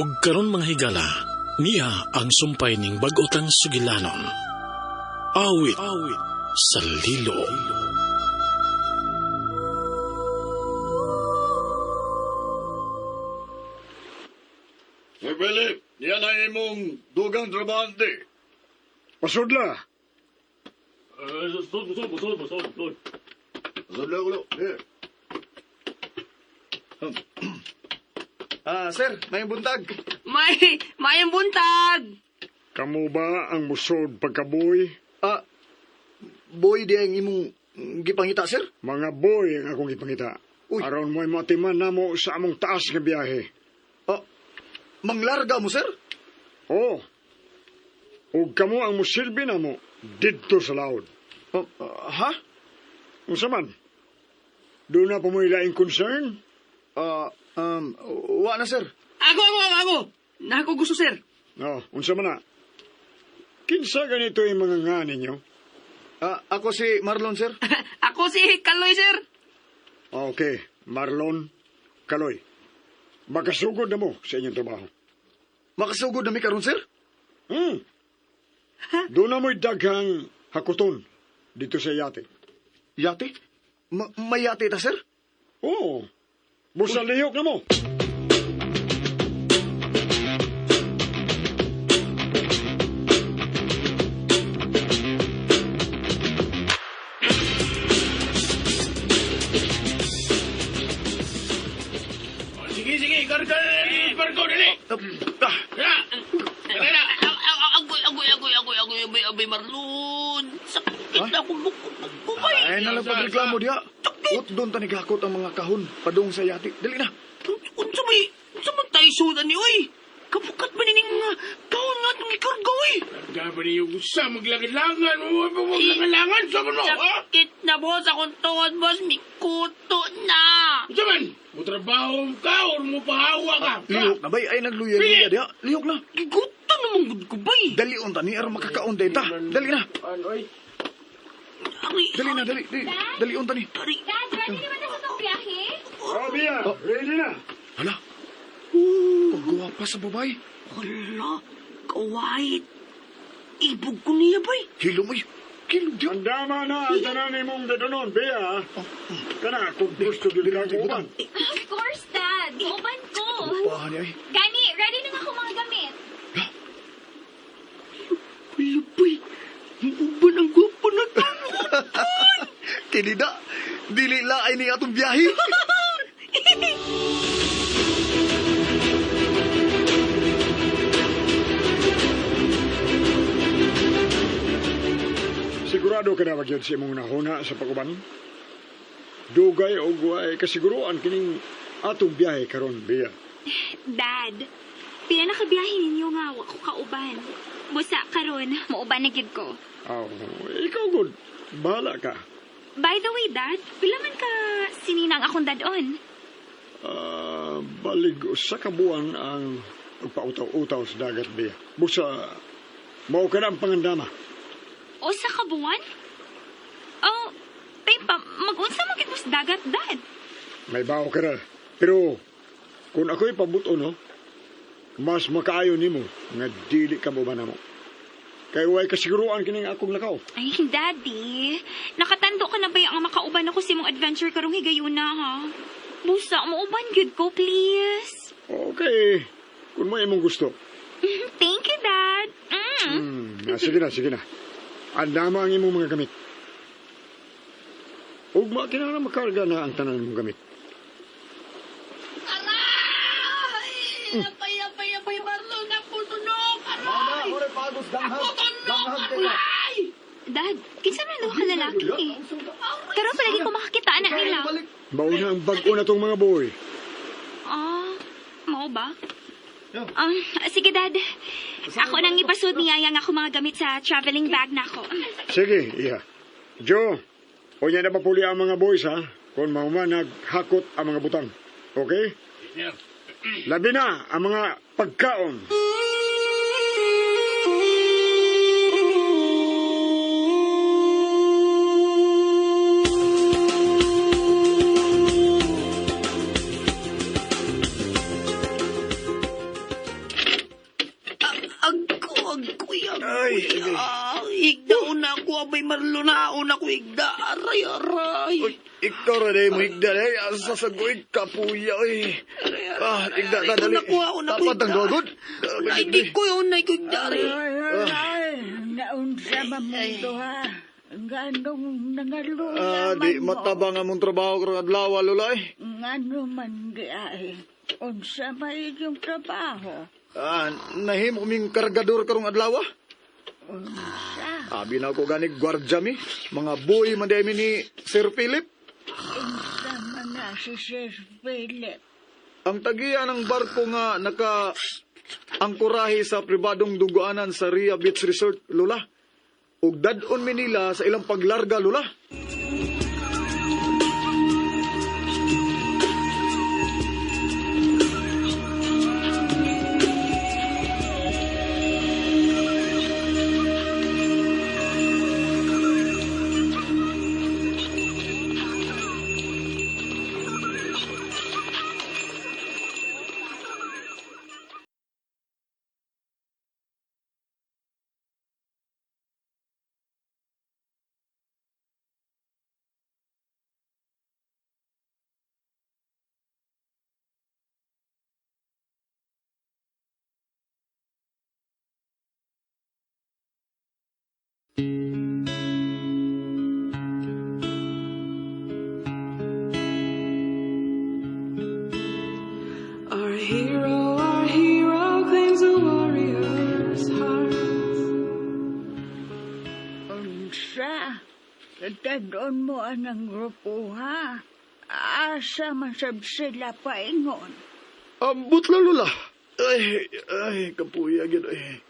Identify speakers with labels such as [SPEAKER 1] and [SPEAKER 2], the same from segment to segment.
[SPEAKER 1] Ug karon mga higala, niya ang sumpay ning bag-otang sugilanon. Awit sa lilo.
[SPEAKER 2] Sir Philip, yan ay imong dugang trabahante.
[SPEAKER 3] Pasudla.
[SPEAKER 2] Sudla ulo. Here.
[SPEAKER 4] Sir, may buntag.
[SPEAKER 5] Mayang buntag!
[SPEAKER 3] Kamu ba ang musod pagkaboy?
[SPEAKER 4] Boy di ang imong gipangita, sir?
[SPEAKER 3] Mga boy ang akong ipangita.
[SPEAKER 4] Uy.
[SPEAKER 3] Aron mo'y matiman na mo sa among taas nga biyahe.
[SPEAKER 4] Manglarga mo, sir?
[SPEAKER 3] Oo. Ug kamo ang musilbi na mo didto sa laod.
[SPEAKER 4] Ha?
[SPEAKER 3] Unsa man? Doon na pa mo'y laing concern?
[SPEAKER 4] Wa na, sir.
[SPEAKER 5] Ako! Nako gusto, sir.
[SPEAKER 3] Unsa man na? Kinsa ganito yung mga nga ninyo?
[SPEAKER 4] Ako si Marlon, sir.
[SPEAKER 5] Ako si Kaloy, sir.
[SPEAKER 3] Okay, Marlon, Kaloy. Makasugod na mo sa inyong trabaho.
[SPEAKER 4] Makasugod na mi karon, sir?
[SPEAKER 3] Doon na mo'y daghang hakuton dito sa yate.
[SPEAKER 4] Yate? May yate ta, sir?
[SPEAKER 3] Oo. Busa lihok na mo.
[SPEAKER 2] Sige, karga ni barko dali.
[SPEAKER 5] Agoy, Marlon. Sakit na akong bukay.
[SPEAKER 4] Ay, nalang pagreklamo diya. Ut doon tanigakot ang mga kahon padung sa yate. Dali na.
[SPEAKER 5] Unsa man tayo sudan ni, oy? Kapukat ba nining taon nga itong ikarga, oy?
[SPEAKER 2] Dapat niyo sa maglangan-langan. Maglangan-langan, sabi mo, ha?
[SPEAKER 5] Sakit na, boss. Akong tuwan, boss. Mikuto na.
[SPEAKER 2] Saman, mo trabaho ka or mo pahawa ka?
[SPEAKER 4] Lihok na bay. Ay, nagluya-luya diya. Lihok na.
[SPEAKER 5] Giguto naman gud ko, bay.
[SPEAKER 4] Dali on tani aron makakaunday ta. Dali na. Dali na, dali. Dali on tani.
[SPEAKER 5] Dari.
[SPEAKER 6] Dad, ready naman na sa itong biyahe?
[SPEAKER 3] Bia, ready na.
[SPEAKER 4] Hala. Kagwapa sa babay.
[SPEAKER 5] Hala, kawait. Ibog ko niya, bay.
[SPEAKER 4] Hilo mo. Kilog diya.
[SPEAKER 3] Andama na ang tanan mong dadanon, Bea. Kana, kung gusto din ka kuman.
[SPEAKER 6] Of course, Dad. Uban ko.
[SPEAKER 4] Pahan niya eh.
[SPEAKER 6] Gani, ready na ako mga gamit.
[SPEAKER 5] Hala, bay. Uban ang gwapo na to.
[SPEAKER 4] Kinida. Dili laay ni atong biyahe.
[SPEAKER 3] Sigurado ka na magyod sa imong nahuna sa paguban? Dugay o guay kasiguruan kining atong biyahe karon, Bea.
[SPEAKER 6] Dad, pila na kabiyahe ninyo nga ako kauban. Busa karon, mauban na gid ko.
[SPEAKER 3] Ikaw good. Bahala ka.
[SPEAKER 6] By the way, Dad, pila man ka sininang akong dadon?
[SPEAKER 3] Balig sa kabuan ang pagpautaw-utaw sa dagat, Bea. Busa, mao ka na ang pangandama.
[SPEAKER 6] O sa kabuan? Oh, pa, mag-unsa magit mo sa dagat, Dad?
[SPEAKER 3] May bao ka na. Pero, kung ako'y pabuto, no, mas makaayo nimo nga dili ka mo ba na mo. Kaya way kasiguruan kining akong lakaw.
[SPEAKER 6] Ay, Daddy, nakatando ka na ba yung makauban ako sa mong adventure karong higayuna, ha? Busa, mauban yun ko, please.
[SPEAKER 3] Okay, kung mo imong gusto.
[SPEAKER 6] Thank you, Dad.
[SPEAKER 3] Sige na. Andama ang imong mga gamit. Ugma, kinahanglan makarga na ang tanan mong gamit.
[SPEAKER 5] Aray! Yapay, Marlon. Ako tunog. Aray!
[SPEAKER 4] pagos
[SPEAKER 5] Ako tunog. Aray!
[SPEAKER 6] Dad, kinsa na ka lalaki eh. Karon palagi ko makakita anak nila.
[SPEAKER 3] Mauna ang bag-o na tong mga boy.
[SPEAKER 6] Mao ba? Sige, Dad. Ako nang ipasud ni Yaya nga ako mga gamit sa traveling bag na ako.
[SPEAKER 3] Sige, iya. Joe, unya na papuli ang mga boys, ha? Kung mauma naghakot ang mga butang. Okay? Labi na ang mga pagkaon.
[SPEAKER 5] Ay, higdaon na ako, abay marlunaon ako, higda. Aray.
[SPEAKER 4] Uy, ikaw rin mo higda eh. Asa sa guig kapuya eh. Higda ka dali.
[SPEAKER 5] Nakuha ko na
[SPEAKER 4] Dapat ang gagod.
[SPEAKER 5] Ay, di ko yun, ay ko higda rin.
[SPEAKER 7] Naunsa mamundo ha. Ganong nangaluya
[SPEAKER 4] Di matabang among trabaho karong adlaw, Lola eh.
[SPEAKER 7] Ngano man di ay. Unsa may yung trabaho?
[SPEAKER 4] Nahimo ming kargador karong adlaw.
[SPEAKER 7] Unsa?
[SPEAKER 4] Abi na ko ganig gwardya mi. Mga buhi man di ni Sir Philip.
[SPEAKER 7] Unsa man na si Sir Philip?
[SPEAKER 4] Ang tagiya ng barko nga angkorahe sa pribadong duguanan sa Ria Beach Resort, Lola. Ug dadon mi nila sa ilang paglarga, Lola.
[SPEAKER 8] Our hero claims a warrior's heart.
[SPEAKER 7] Unsa? Katadon mo anang grupo ha? Asa man sab sila paingon?
[SPEAKER 4] Ambot la, Lola. Ay, kapuya gid eh.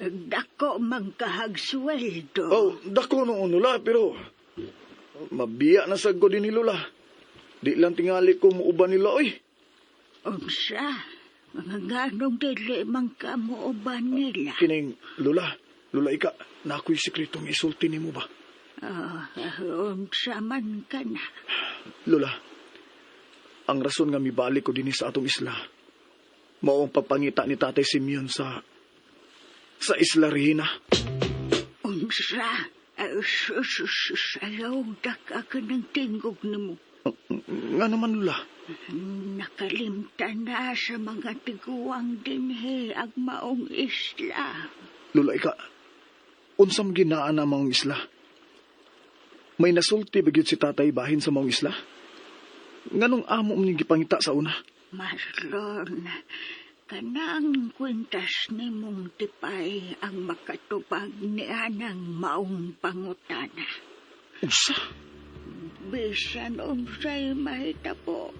[SPEAKER 7] Dako man kahagsweldo.
[SPEAKER 4] Dako noon, Lola, pero mabiya na sad ko din ni Lola. Di lang tingali ko muuban nila, oy.
[SPEAKER 7] Unsa? Mga ganong dili man ka muuban nila.
[SPEAKER 4] Kining, Lola, ika, na ako'y sikretong isulti ni mo ba?
[SPEAKER 7] Unsa man ka na?
[SPEAKER 4] Lola, ang rason nga mibalik ko din sa atong isla, mao ang pagpangita ni Tatay Simeon sa Isla Regina.
[SPEAKER 7] Unsa? Sayaw daka ka ng tingog ni mo.
[SPEAKER 4] Nga naman, Lola.
[SPEAKER 7] Nakalimtan na sa mga tiguang dinhi ang maong isla.
[SPEAKER 4] Lola, ika, unsam ginaan na maong isla? May nasulti bagyod si Tatay bahin sa maong isla? Nganong amo mo gipangita sa una?
[SPEAKER 7] Marlon, kanang kwintas ni mong tipay ang makatupag ni anang maong pangutana.
[SPEAKER 4] Unsa?
[SPEAKER 7] Bisan unsay mahitabo,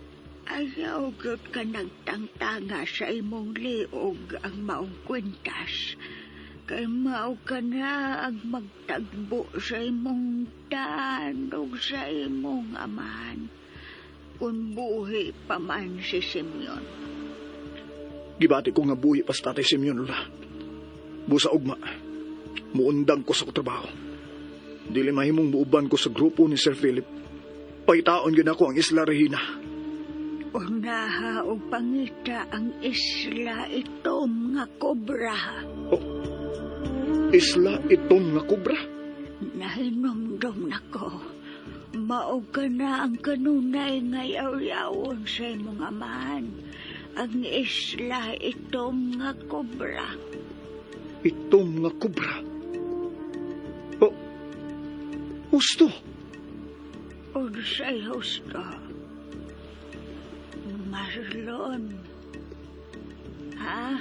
[SPEAKER 7] ayaw gyud ka nagtangtanga sa imong liog ang maong kwintas. Kay mao ka na ang magtagbo sa imong daan ug sa imong amahan. Kung buhi pa man si Simeon.
[SPEAKER 4] Gibati ko nga buhi pa sa Tatay Simeon, Lola. Busa ugma, muundang ko sa trabaho. Dili mahimong muuban ko sa grupo ni Sir Philip. Paitaon yun ako ang Isla Regina.
[SPEAKER 7] Unaha o pangita ang isla itom nga kobra.
[SPEAKER 4] Isla itom nga kubra?
[SPEAKER 7] Nahinomdom nako. Mao ka na ang kanunay nga yaw-yawon sa imong amahan. Ang isla itom nga kobra.
[SPEAKER 4] Itom nga kubra? Husto?
[SPEAKER 7] Unsay husto? Marlon. Ha?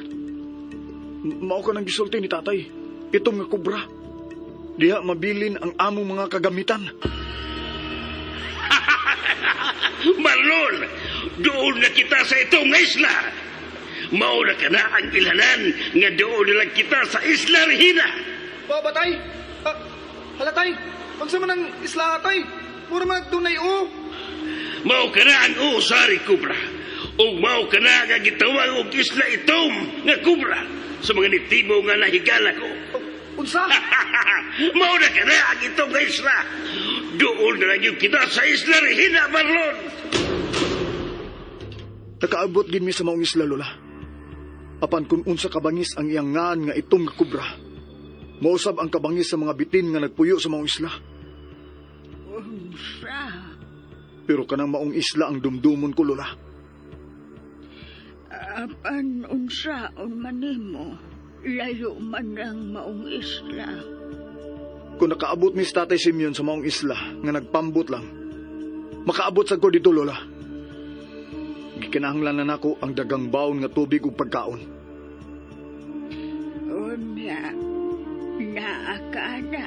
[SPEAKER 4] Mao ka nang gisulti ni Tatay. Itom nga kubra. Diha mabilin ang among mga kagamitan.
[SPEAKER 2] Marlon, doon na kita sa itong isla. Mauna ka na ang ilanan nga doon na lang kita sa Isla Regina.
[SPEAKER 4] Batay? Halatay? Pagsa man ang isla, Tay? Mura man tunay o.
[SPEAKER 2] Mao ka na ang usari kubra. O mao ka na nga gitawag og isla itom nga kubra sa mga nitibo nga nahigala ko.
[SPEAKER 4] Unsa?
[SPEAKER 2] Mao na ka na ang itong isla. Doon na lang yung kita sa Isla Regina, Marlon.
[SPEAKER 4] Nakaabot din mi sa maong isla, Lola. Apan kung unsa kabangis ang iyang ngan nga itom nga kubra, mausab ang kabangis sa mga bitin nga nagpuyo sa maong isla.
[SPEAKER 7] Unsa?
[SPEAKER 4] Pero kanang maong isla ang dumdumon ko, Lola.
[SPEAKER 7] Apan unsaon man nimo? Layo man ang maong isla.
[SPEAKER 4] Kung nakaabot ni Tatay Simeon sa maong isla nga nagpambot lang, makaabot sa ko dito, Lola. Gikinahanglan na nako ang dagang baon nga tubig ug pagkaon.
[SPEAKER 7] Unya, naakana.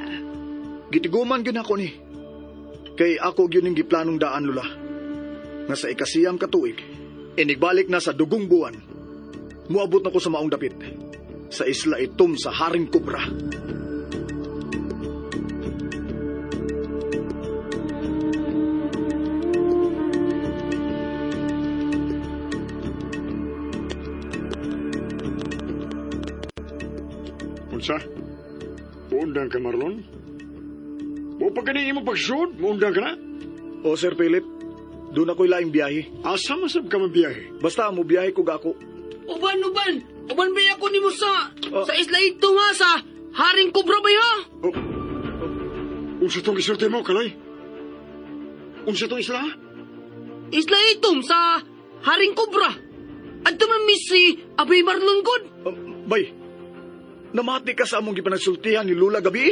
[SPEAKER 4] Gitiguman gyud ako ni. Kay ako gyud ning giplanong daan, Lola. Nga sa ikasiyam ka tuig, inigbalik na sa dugong buwan. Muabot na ko sa maong dapit. Sa isla itom sa Haring Kubra.
[SPEAKER 3] Unsa? Muundang ka, Marlon? Mo pa ganing imo pagsuod, muundang ka na?
[SPEAKER 4] O, Sir Philip, doon ako'y laing biyahe.
[SPEAKER 3] Asa masab ka mabiyahe?
[SPEAKER 4] Basta mo biyahe ko gako.
[SPEAKER 5] Uban. Uban ba ako nimo sa
[SPEAKER 4] Oh.
[SPEAKER 5] sa isla ito nga sa Haring Kubra ba ha?
[SPEAKER 3] Unsa tong isulti mo, Kalay? Unsa tong isla?
[SPEAKER 5] Isla itom sa Haring Kubra. At naman si Abay Marlon God.
[SPEAKER 4] Bay, namati ka sa among gipanagsultihan ni Lula gabi?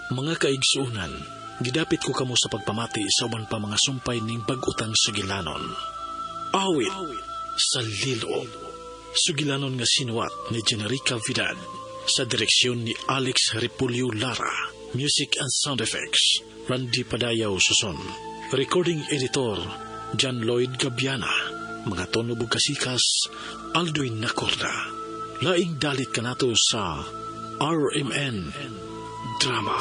[SPEAKER 1] Mga kaigsuunan, gidapit ko kamo sa pagpamati sa uban pa mga sumpay ning bag-utang sugilanon. Awit sa Lilo. Sugilanon nga sinuwat ni Generica Vidal sa direksyon ni Alex Repulyo Lara. Music and sound effects, Randy Padayaw Suson. Recording editor, John Lloyd Gabiana. Mga tono bugkasikas, Alduin Nacorda. Laing dalit kanato sa RMN Drama.